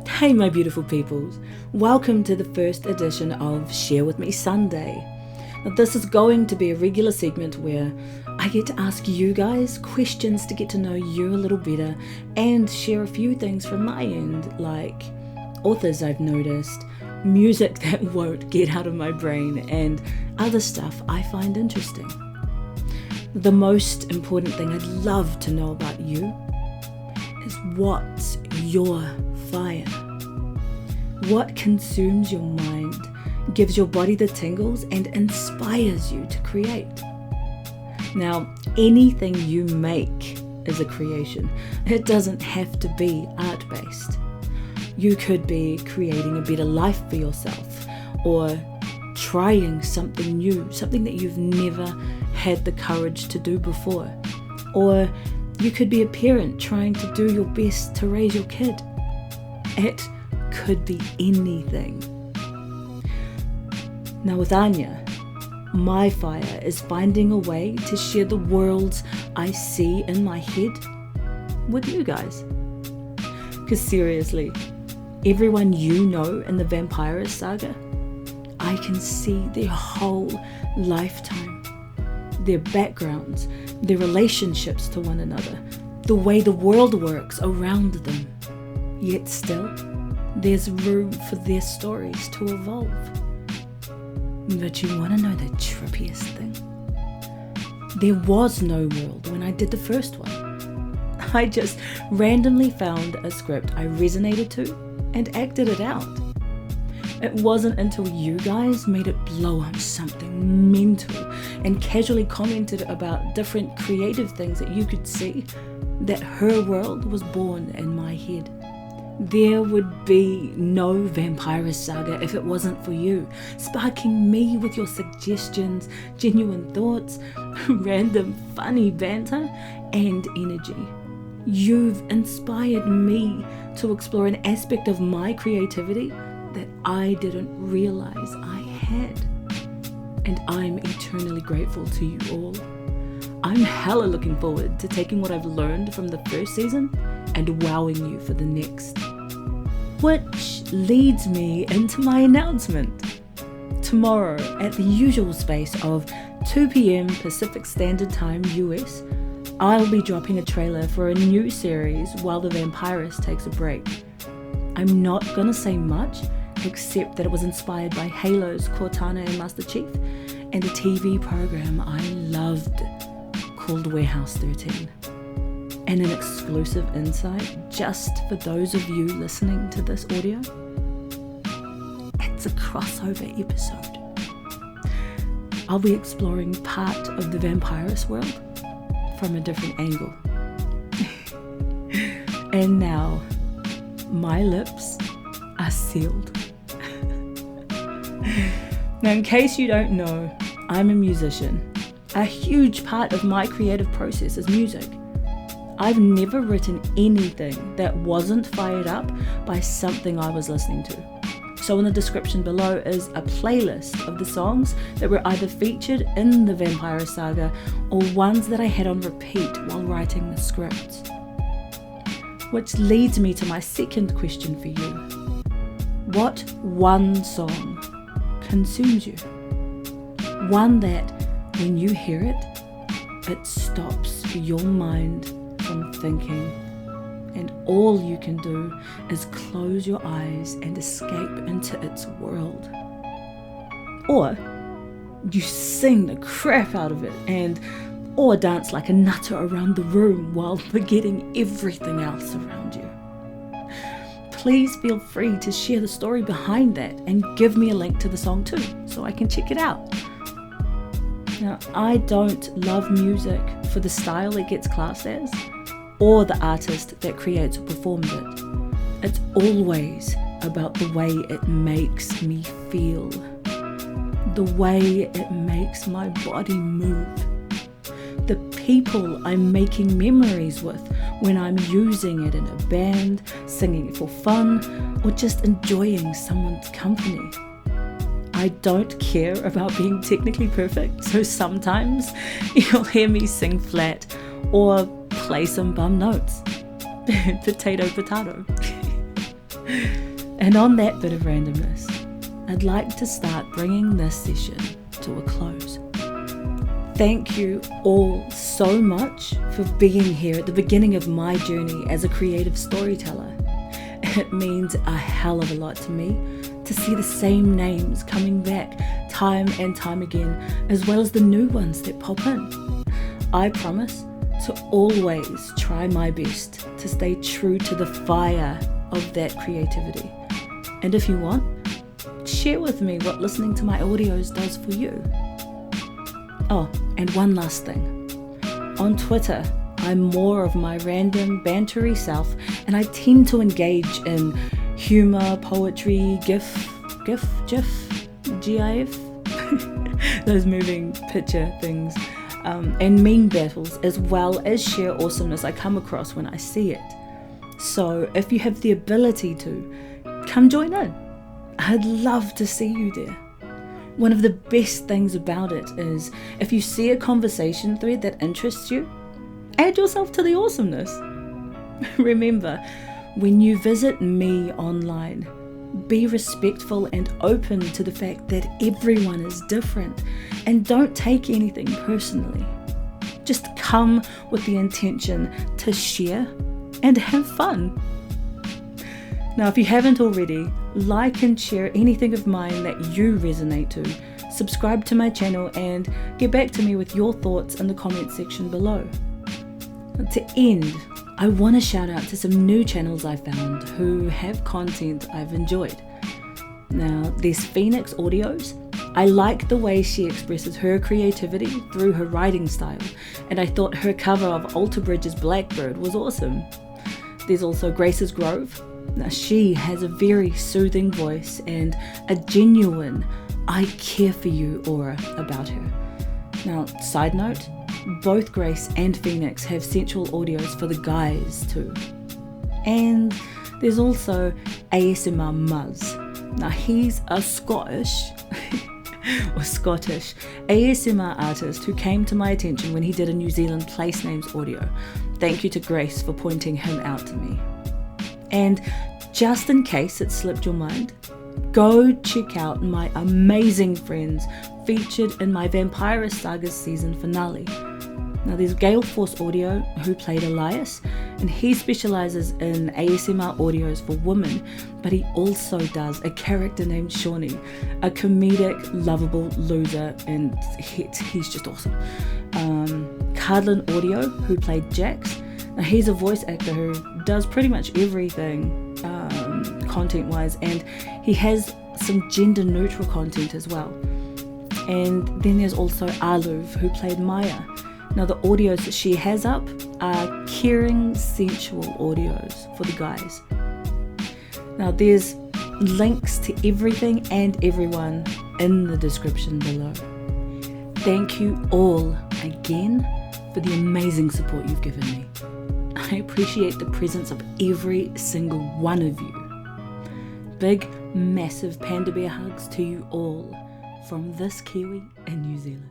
Hey my beautiful peoples, welcome to the first edition of Share With Me Sunday. Now this is going to be a regular segment where I get to ask you guys questions to get to know you a little better and share a few things from my end, like authors I've noticed, music that won't get out of my brain, and other stuff I find interesting. The most important thing I'd love to know about you is what's your fire? What consumes your mind, gives your body the tingles, and inspires you to create? Now, anything you make is a creation. It doesn't have to be art-based. You could be creating a better life for yourself, or trying something new, something that you've never had the courage to do before. Or you could be a parent trying to do your best to raise your kid. It could be anything. Now with Anya, my fire is finding a way to share the worlds I see in my head with you guys. Because seriously, everyone you know in the Vampire Saga, I can see their whole lifetime, their backgrounds, their relationships to one another, the way the world works around them. Yet still, there's room for their stories to evolve. But you want to know the trippiest thing? There was no world when I did the first one. I just randomly found a script I resonated to and acted it out. It wasn't until you guys made it blow up something mental and casually commented about different creative things that you could see that her world was born in my head. There would be no Vampire Saga if it wasn't for you, sparking me with your suggestions, genuine thoughts, random funny banter, and energy. You've inspired me to explore an aspect of my creativity that I didn't realize I had. And I'm eternally grateful to you all. I'm hella looking forward to taking what I've learned from the first season and wowing you for the next. Which leads me into my announcement. Tomorrow, at the usual space of 2 p.m. Pacific Standard Time US, I'll be dropping a trailer for a new series while the Vampirist takes a break. I'm not gonna say much, except that it was inspired by Halo's Cortana and Master Chief, and a TV program I loved called Warehouse 13. And an exclusive insight just for those of you listening to this audio, it's a crossover episode. I'll be exploring part of the Vampirist world from a different angle. And now, my lips are sealed. Now, in case you don't know, I'm a musician. A huge part of my creative process is music. I've never written anything that wasn't fired up by something I was listening to. So in the description below is a playlist of the songs that were either featured in the Vampire Saga or ones that I had on repeat while writing the script. Which leads me to my second question for you. What one song consumes you? One that, when you hear it, it stops your mind from thinking, and all you can do is close your eyes and escape into its world. Or you sing the crap out of it or dance like a nutter around the room while forgetting everything else around you. Please feel free to share the story behind that and give me a link to the song too, so I can check it out. Now, I don't love music for the style it gets classed as, or the artist that creates or performs it. It's always about the way it makes me feel, the way it makes my body move, the people I'm making memories with when I'm using it in a band, singing it for fun, or just enjoying someone's company. I don't care about being technically perfect, so sometimes you'll hear me sing flat or play some bum notes. Potato, potato. And on that bit of randomness, I'd like to start bringing this session to a close. Thank you all so much for being here at the beginning of my journey as a creative storyteller. It means a hell of a lot to me to see the same names coming back time and time again, as well as the new ones that pop in. I promise to always try my best to stay true to the fire of that creativity. And if you want, share with me what listening to my audios does for you. Oh, and one last thing. On Twitter, I'm more of my random, bantery self, and I tend to engage in humor, poetry, GIF, those moving picture things, and meme battles, as well as share awesomeness I come across when I see it. So if you have the ability to, come join in. I'd love to see you there. One of the best things about it is if you see a conversation thread that interests you, add yourself to the awesomeness. Remember, when you visit me online, be respectful and open to the fact that everyone is different, and don't take anything personally. Just come with the intention to share and have fun. Now, if you haven't already, like and share anything of mine that you resonate to, subscribe to my channel, and get back to me with your thoughts in the comment section below. To end, I want to shout out to some new channels I found who have content I've enjoyed. Now, there's Phoenix Audios. I like the way she expresses her creativity through her writing style, and I thought her cover of Alter Bridge's Blackbird was awesome. There's also Grace's Grove. Now, she has a very soothing voice and a genuine I care for you aura about her. Now, side note, both Grace and Phoenix have sensual audios for the guys too. And there's also ASMR Muzz. Now, he's a Scottish ASMR artist who came to my attention when he did a New Zealand place names audio. Thank you to Grace for pointing him out to me. And just in case it slipped your mind, go check out my amazing friends featured in my Vampirist Sagas season finale. Now, there's Gale Force Audio, who played Elias, and he specializes in ASMR audios for women, but he also does a character named Shawnee, a comedic, lovable loser, and he's just awesome. Cardlin Audio, who played Jax. Now, he's a voice actor who does pretty much everything content-wise, and he has some gender-neutral content as well. And then there's also Aluv, who played Maya. Now, the audios that she has up are caring, sensual audios for the guys. Now, there's links to everything and everyone in the description below. Thank you all again for the amazing support you've given me. I appreciate the presence of every single one of you. Big, massive panda bear hugs to you all from this Kiwi in New Zealand.